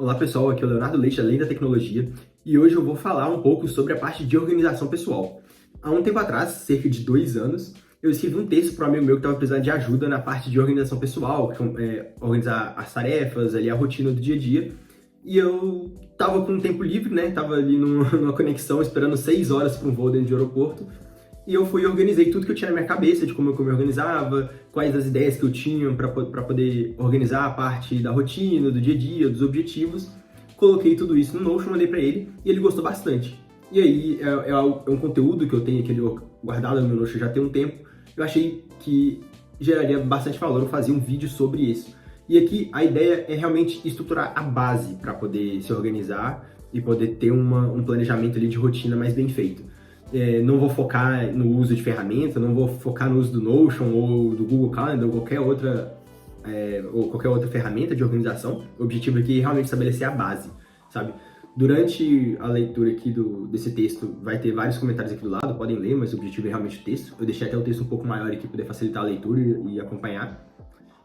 Olá pessoal, aqui é o Leonardo Leite, Além da Tecnologia, e hoje eu vou falar um pouco sobre a parte de organização pessoal. Há um tempo atrás, cerca de 2 anos, eu escrevi um texto para um amigo meu que estava precisando de ajuda na parte de organização pessoal, organizar as tarefas, ali, a rotina do dia a dia, e eu estava com um tempo livre, né? Estava ali numa conexão, esperando 6 horas para um voo dentro de aeroporto, e eu fui e organizei tudo que eu tinha na minha cabeça, de como eu me organizava, quais as ideias que eu tinha para poder organizar a parte da rotina, do dia a dia, dos objetivos. Coloquei tudo isso no Notion, mandei para ele e ele gostou bastante. E aí é um conteúdo que eu tenho aqui guardado no meu Notion já tem um tempo. Eu achei que geraria bastante valor eu fazer um vídeo sobre isso. E aqui a ideia é realmente estruturar a base para poder se organizar e poder ter um planejamento ali de rotina mais bem feito. Não vou focar no uso de ferramenta, não vou focar no uso do Notion ou do Google Calendar ou qualquer outra ferramenta de organização. O objetivo aqui é realmente estabelecer a base, sabe? Durante a leitura aqui desse texto, vai ter vários comentários aqui do lado, podem ler, mas o objetivo é realmente o texto. Eu deixei até o texto um pouco maior aqui para poder facilitar a leitura e acompanhar.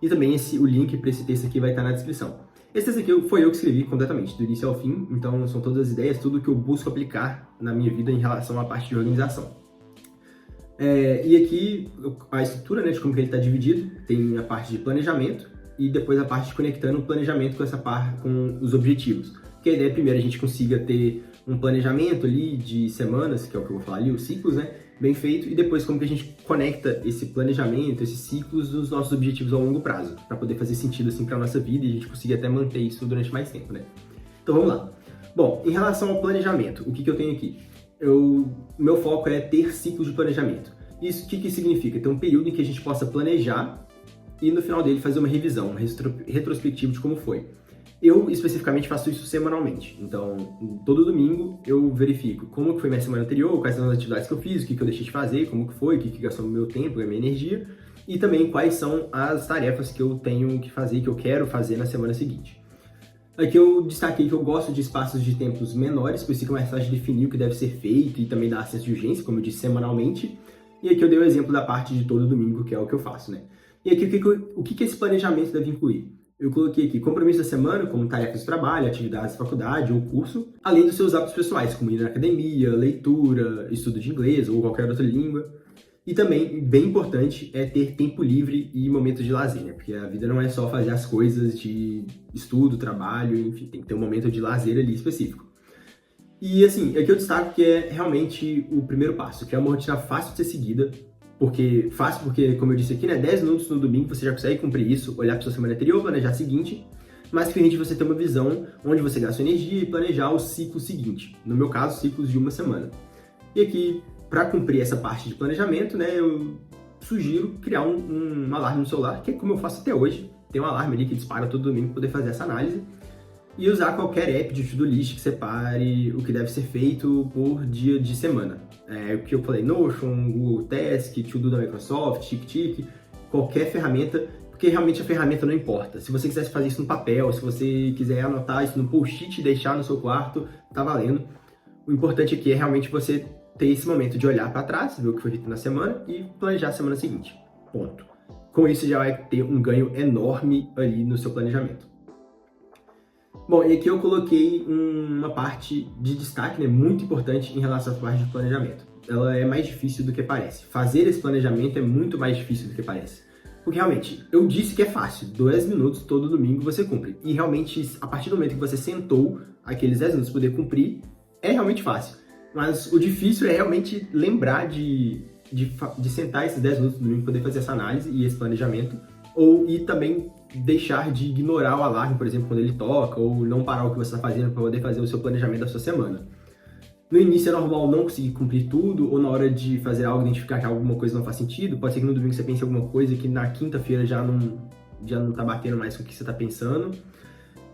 E também o link para esse texto aqui vai estar na descrição. Esse texto aqui foi eu que escrevi completamente, do início ao fim, então são todas as ideias, tudo que eu busco aplicar na minha vida em relação à parte de organização. E aqui a estrutura, né, de como que ele está dividido, tem a parte de planejamento e depois a parte de conectando o planejamento com essa parte, com os objetivos. Porque a ideia é primeiro a gente consiga ter um planejamento ali de semanas, que é o que eu vou falar ali, os ciclos, né, bem feito, e depois como que a gente conecta esse planejamento, esses ciclos dos nossos objetivos ao longo prazo, para poder fazer sentido assim para nossa vida e a gente conseguir até manter isso durante mais tempo, né? Então vamos lá. Bom, em relação ao planejamento, o que eu tenho aqui? Meu foco é ter ciclos de planejamento. Isso o que significa? Ter um período em que a gente possa planejar e no final dele fazer uma revisão, um retrospectivo de como foi. Eu, especificamente, faço isso semanalmente. Então, todo domingo, eu verifico como que foi minha semana anterior, quais são as atividades que eu fiz, o que eu deixei de fazer, como que foi, o que gastou meu tempo, a minha energia, e também quais são as tarefas que eu tenho que fazer, que eu quero fazer na semana seguinte. Aqui eu destaquei que eu gosto de espaços de tempos menores, pois fica mais fácil de definir o que deve ser feito e também dar acesso de urgência, como eu disse, semanalmente. E aqui eu dei o exemplo da parte de todo domingo, que é o que eu faço, né? E aqui o que esse planejamento deve incluir? Eu coloquei aqui compromisso da semana, como tarefas de trabalho, atividades de faculdade ou curso, além dos seus hábitos pessoais, como ir na academia, leitura, estudo de inglês ou qualquer outra língua. E também, bem importante, é ter tempo livre e momentos de lazer, né? Porque a vida não é só fazer as coisas de estudo, trabalho, enfim, tem que ter um momento de lazer ali específico. E assim, aqui eu destaco que é realmente o primeiro passo, que é uma rotina fácil de ser seguida, porque, como eu disse aqui, né, 10 minutos no domingo você já consegue cumprir isso, olhar para sua semana anterior, planejar a seguinte, mas permite você ter uma visão onde você gasta sua energia e planejar o ciclo seguinte. No meu caso, ciclos de uma semana. E aqui, para cumprir essa parte de planejamento, né, eu sugiro criar um alarme no celular, que é como eu faço até hoje. Tem um alarme ali que dispara todo domingo para poder fazer essa análise. E usar qualquer app de to-do list que separe o que deve ser feito por dia de semana. O que eu falei, Notion, Google Task, To-do da Microsoft, TickTick, qualquer ferramenta, porque realmente a ferramenta não importa. Se você quisesse fazer isso no papel, se você quiser anotar isso no post-it e deixar no seu quarto, tá valendo. O importante aqui é realmente você ter esse momento de olhar para trás, ver o que foi feito na semana e planejar a semana seguinte. Ponto. Com isso, já vai ter um ganho enorme ali no seu planejamento. Bom, e aqui eu coloquei uma parte de destaque, né, muito importante em relação à parte de planejamento. Ela é mais difícil do que parece. Fazer esse planejamento é muito mais difícil do que parece. Porque realmente, eu disse que é fácil, 10 minutos todo domingo você cumpre. E realmente, a partir do momento que você sentou aqueles 10 minutos poder cumprir, é realmente fácil. Mas o difícil é realmente lembrar de sentar esses 10 minutos no domingo, poder fazer essa análise e esse planejamento, e também deixar de ignorar o alarme, por exemplo, quando ele toca, ou não parar o que você está fazendo para poder fazer o seu planejamento da sua semana. No início é normal não conseguir cumprir tudo, ou na hora de fazer algo, identificar que alguma coisa não faz sentido. Pode ser que no domingo você pense em alguma coisa que na quinta-feira já não tá batendo mais com o que você está pensando.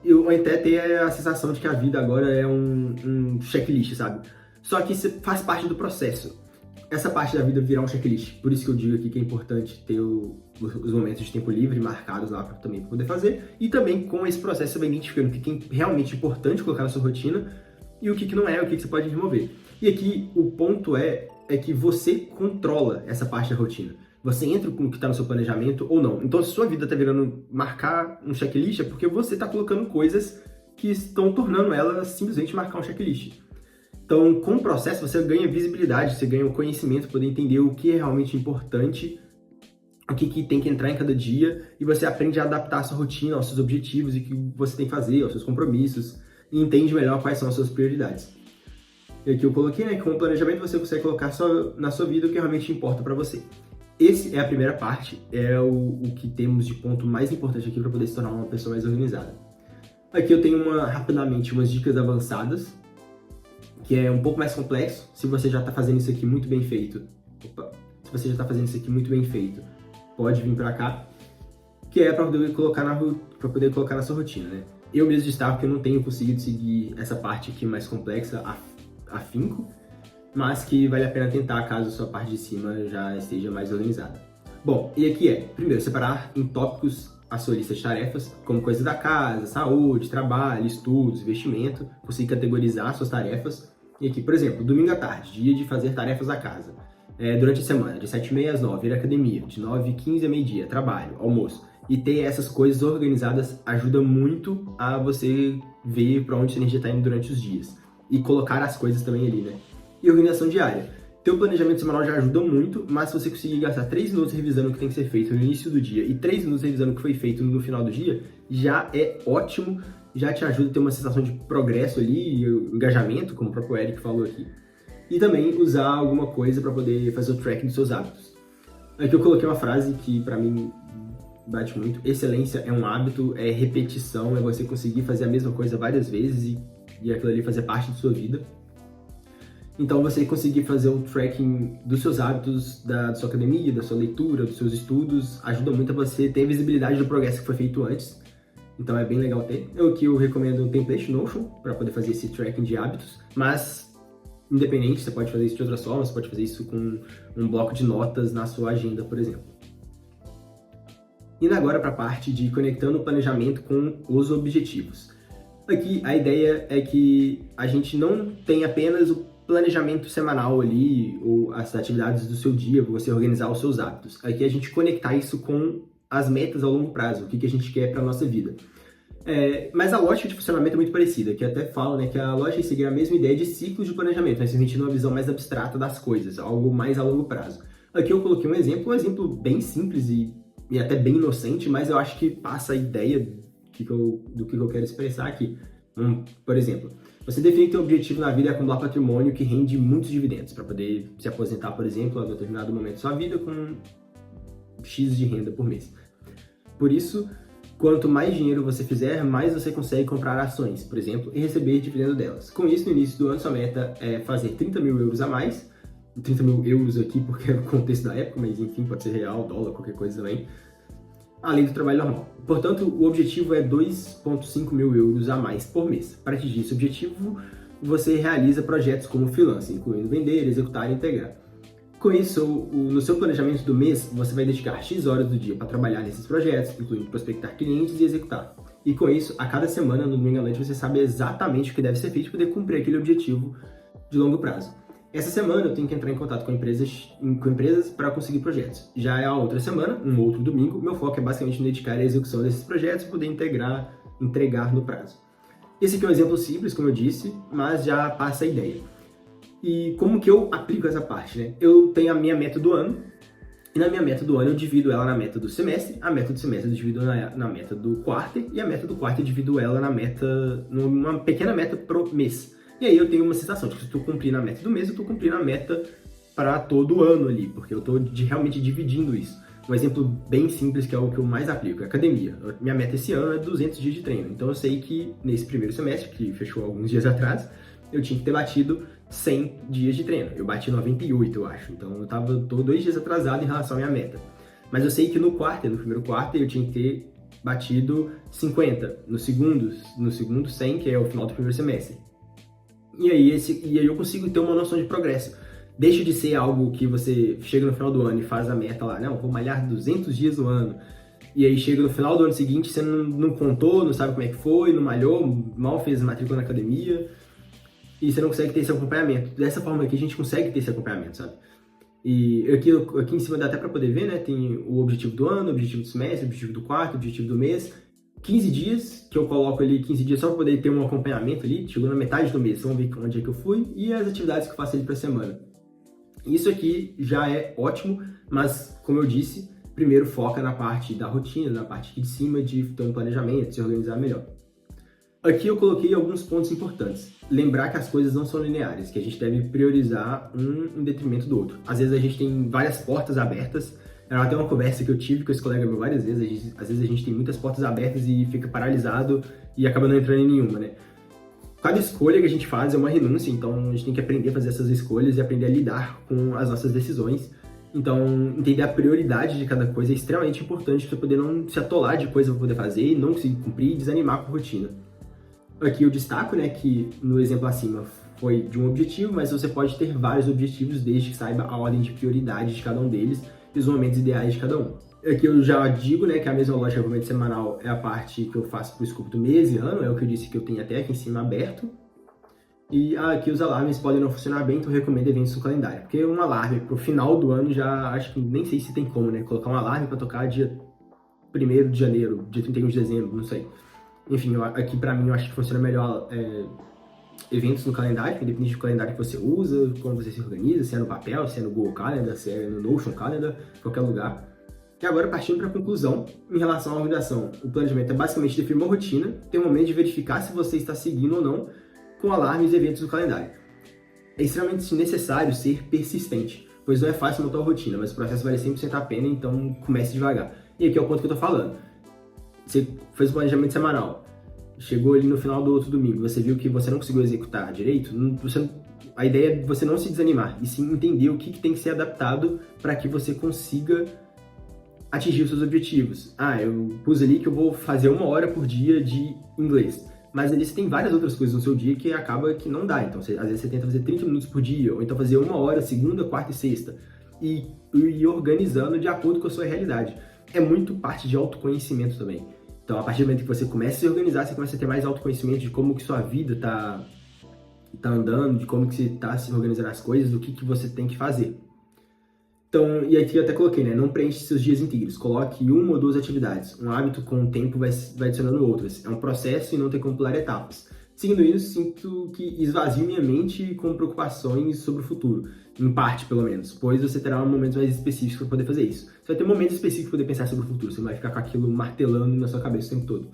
Ou até ter a sensação de que a vida agora é um checklist, sabe? Só que isso faz parte do processo. Essa parte da vida virar um checklist. Por isso que eu digo aqui que é importante ter os momentos de tempo livre marcados lá também para poder fazer. E também com esse processo você vai identificando o que é realmente importante colocar na sua rotina e o que não é, o que você pode remover. E aqui o ponto é que você controla essa parte da rotina. Você entra com o que está no seu planejamento ou não. Então, se sua vida está virando marcar um checklist, é porque você está colocando coisas que estão tornando ela simplesmente marcar um checklist. Então, com o processo, você ganha visibilidade, você ganha o conhecimento, poder entender o que é realmente importante, o que tem que entrar em cada dia, e você aprende a adaptar a sua rotina aos seus objetivos e o que você tem que fazer, aos seus compromissos, e entende melhor quais são as suas prioridades. E aqui eu coloquei, né, que com o planejamento você consegue colocar na sua vida o que realmente importa para você. Essa é a primeira parte, é o que temos de ponto mais importante aqui para poder se tornar uma pessoa mais organizada. Aqui eu tenho rapidamente umas dicas avançadas, que é um pouco mais complexo. Se você já está fazendo isso aqui muito bem feito, pode vir para cá, que é para poder colocar na sua rotina, né? Eu mesmo destaco que eu não tenho conseguido seguir essa parte aqui mais complexa afinco, mas que vale a pena tentar caso a sua parte de cima já esteja mais organizada. Bom, e aqui priprimeiro, separar em tópicos a sua lista de tarefas, como coisas da casa, saúde, trabalho, estudos, investimento, conseguir categorizar suas tarefas. E aqui, por exemplo, domingo à tarde, dia de fazer tarefas da casa. Durante a semana, de 7h30 às 9h, ir à academia, de 9h15 a meio-dia, trabalho, almoço. E ter essas coisas organizadas ajuda muito a você ver para onde sua energia está indo durante os dias. E colocar as coisas também ali, né? E organização diária. Teu planejamento semanal já ajuda muito, mas se você conseguir gastar 3 minutos revisando o que tem que ser feito no início do dia e 3 minutos revisando o que foi feito no final do dia, já é ótimo, já te ajuda a ter uma sensação de progresso ali, engajamento, como o próprio Eric falou aqui. E também usar alguma coisa para poder fazer o tracking dos seus hábitos. Aqui eu coloquei uma frase que para mim bate muito. Excelência é um hábito, é repetição, é você conseguir fazer a mesma coisa várias vezes e aquilo ali fazer parte da sua vida. Então, você conseguir fazer o tracking dos seus hábitos, da sua academia, da sua leitura, dos seus estudos, ajuda muito a você ter visibilidade do progresso que foi feito antes. Então, é bem legal ter. Eu recomendo o template Notion para poder fazer esse tracking de hábitos, mas independente, você pode fazer isso de outras formas, você pode fazer isso com um bloco de notas na sua agenda, por exemplo. Indo agora para a parte de conectando o planejamento com os objetivos. Aqui, a ideia é que a gente não tem apenas o planejamento semanal ali, ou as atividades do seu dia, para você organizar os seus hábitos. Aqui a gente conectar isso com as metas ao longo prazo, o que a gente quer para a nossa vida. Mas a lógica de funcionamento é muito parecida, que eu até falo, né, que a lógica é seguir a mesma ideia de ciclos de planejamento, mas se a gente tem uma visão mais abstrata das coisas, algo mais a longo prazo. Aqui eu coloquei um exemplo bem simples e até bem inocente, mas eu acho que passa a ideia do que eu quero expressar aqui. Por exemplo, você define que o objetivo na vida é acumular patrimônio que rende muitos dividendos, para poder se aposentar, por exemplo, a determinado momento da sua vida com X de renda por mês. Por isso, quanto mais dinheiro você fizer, mais você consegue comprar ações, por exemplo, e receber dividendo delas. Com isso, no início do ano, sua meta é fazer 30 mil euros a mais, 30 mil euros aqui porque é o contexto da época, mas enfim, pode ser real, dólar, qualquer coisa também, além do trabalho normal. Portanto, o objetivo é 2,5 mil euros a mais por mês. Para atingir esse objetivo, você realiza projetos como freelance, incluindo vender, executar e integrar. Com isso, no seu planejamento do mês, você vai dedicar X horas do dia para trabalhar nesses projetos, incluindo prospectar clientes e executar. E com isso, a cada semana, no domingo à noite, você sabe exatamente o que deve ser feito para poder cumprir aquele objetivo de longo prazo. Essa semana eu tenho que entrar em contato com empresas para conseguir projetos. Já é a outra semana, um outro domingo, meu foco é basicamente me dedicar à execução desses projetos e poder entregar no prazo. Esse aqui é um exemplo simples, como eu disse, mas já passa a ideia. E como que eu aplico essa parte, né? Eu tenho a minha meta do ano, e na minha meta do ano eu divido ela na meta do semestre, a meta do semestre eu divido na meta do quarto, e a meta do quarto eu divido ela numa pequena meta pro mês. E aí eu tenho uma sensação de que se eu estou cumprindo a meta do mês, eu estou cumprindo a meta para todo o ano ali, porque eu estou realmente dividindo isso. Um exemplo bem simples, que é o que eu mais aplico, é a academia. Minha meta esse ano é 200 dias de treino. Então eu sei que nesse primeiro semestre, que fechou alguns dias atrás, eu tinha que ter batido 100 dias de treino. Eu bati 98, eu acho. Então eu tô 2 dias atrasado em relação à minha meta. Mas eu sei que no primeiro quarto, eu tinha que ter batido 50. No segundo 100, que é o final do primeiro semestre. E aí eu consigo ter uma noção de progresso. Deixa de ser algo que você chega no final do ano e faz a meta lá, não, vou malhar 200 dias no ano. E aí chega no final do ano seguinte, você não contou, não sabe como é que foi, não malhou, mal fez matrícula na academia. E você não consegue ter esse acompanhamento. Dessa forma aqui a gente consegue ter esse acompanhamento, sabe? E aqui em cima dá até para poder ver, né? Tem o objetivo do ano, o objetivo do semestre, o objetivo do quarto, o objetivo do mês. 15 dias, que eu coloco ali 15 dias só para poder ter um acompanhamento ali, chegou na metade do mês, vamos ver onde é que eu fui, e as atividades que eu faço ali para a semana. Isso aqui já é ótimo, mas, como eu disse, primeiro foca na parte da rotina, na parte aqui de cima, de ter um planejamento, de se organizar melhor. Aqui eu coloquei alguns pontos importantes. Lembrar que as coisas não são lineares, que a gente deve priorizar um em detrimento do outro. Às vezes a gente tem várias portas abertas. Era até uma conversa que eu tive com esse colega meu várias vezes. Às vezes a gente tem muitas portas abertas e fica paralisado e acaba não entrando em nenhuma, né? Cada escolha que a gente faz é uma renúncia, então a gente tem que aprender a fazer essas escolhas e aprender a lidar com as nossas decisões. Então, entender a prioridade de cada coisa é extremamente importante para poder não se atolar de coisa para poder fazer, não conseguir cumprir e desanimar com a rotina. Aqui eu destaco, né, que no exemplo acima foi de um objetivo, mas você pode ter vários objetivos desde que saiba a ordem de prioridade de cada um deles e os momentos ideais de cada um. Aqui eu já digo, né, que a mesma lógica do momento semanal é a parte que eu faço para o escopo do mês e ano, é o que eu disse que eu tenho até aqui em cima aberto. E aqui os alarmes podem não funcionar bem, então eu recomendo eventos no calendário. Porque um alarme para o final do ano já acho que nem sei se tem como, né, colocar um alarme para tocar dia 1º de janeiro, dia 31 de dezembro, não sei. Enfim, aqui pra mim eu acho que funciona melhor eventos no calendário, independente do calendário que você usa, como você se organiza, se é no papel, se é no Google Calendar, se é no Notion Calendar, qualquer lugar. E agora, partindo para a conclusão, em relação à organização, o planejamento é basicamente definir uma rotina, ter um momento de verificar se você está seguindo ou não com alarmes e eventos no calendário. É extremamente necessário ser persistente, pois não é fácil montar uma rotina, mas o processo vale 100% a pena, então comece devagar. E aqui é o ponto que eu estou falando. Você fez o planejamento semanal, chegou ali no final do outro domingo, você viu que você não conseguiu executar direito, a ideia é você não se desanimar, e sim entender o que tem que ser adaptado para que você consiga atingir os seus objetivos. Eu pus ali que eu vou fazer 1 hora por dia de inglês, mas ali você tem várias outras coisas no seu dia que acaba que não dá, então às vezes você tenta fazer 30 minutos por dia, ou então fazer 1 hora, segunda, quarta e sexta, e ir organizando de acordo com a sua realidade. É muito parte de autoconhecimento também. Então, a partir do momento que você começa a se organizar, você começa a ter mais autoconhecimento de como que sua vida tá andando, de como que você tá se organizando as coisas, do que você tem que fazer. Então, e aqui eu até coloquei, né? Não preenche seus dias inteiros. Coloque 1 ou 2 atividades. Um hábito com o tempo vai adicionando outras. É um processo e não tem como pular etapas. Seguindo isso, sinto que esvazio minha mente com preocupações sobre o futuro. Em parte, pelo menos. Pois você terá momentos mais específicos para poder fazer isso. Você vai ter momentos específicos para poder pensar sobre o futuro. Você não vai ficar com aquilo martelando na sua cabeça o tempo todo.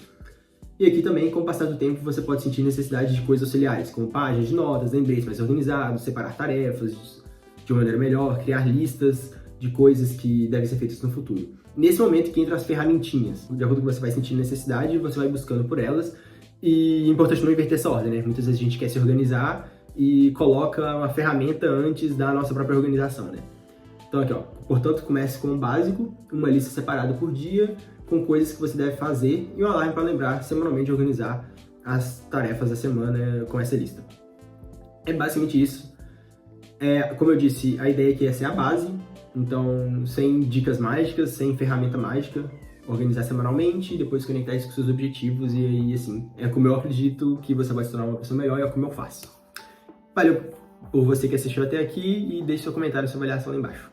E aqui também, com o passar do tempo, você pode sentir necessidade de coisas auxiliares, como páginas de notas, lembretes mais organizados, separar tarefas de uma maneira melhor, criar listas de coisas que devem ser feitas no futuro. Nesse momento que entram as ferramentinhas. De acordo com o que você vai sentindo necessidade, você vai buscando por elas. E é importante não inverter essa ordem, né? Muitas vezes a gente quer se organizar e coloca uma ferramenta antes da nossa própria organização, né? Então aqui, ó, portanto, comece com o básico, uma lista separada por dia, com coisas que você deve fazer e um alarme para lembrar semanalmente de organizar as tarefas da semana com essa lista. É basicamente isso. Como eu disse, a ideia aqui é ser a base, então sem dicas mágicas, sem ferramenta mágica, organizar semanalmente, depois conectar isso com seus objetivos e aí, assim, é como eu acredito que você vai se tornar uma pessoa melhor e é como eu faço. Valeu por você que assistiu até aqui e deixe seu comentário e sua avaliação lá embaixo.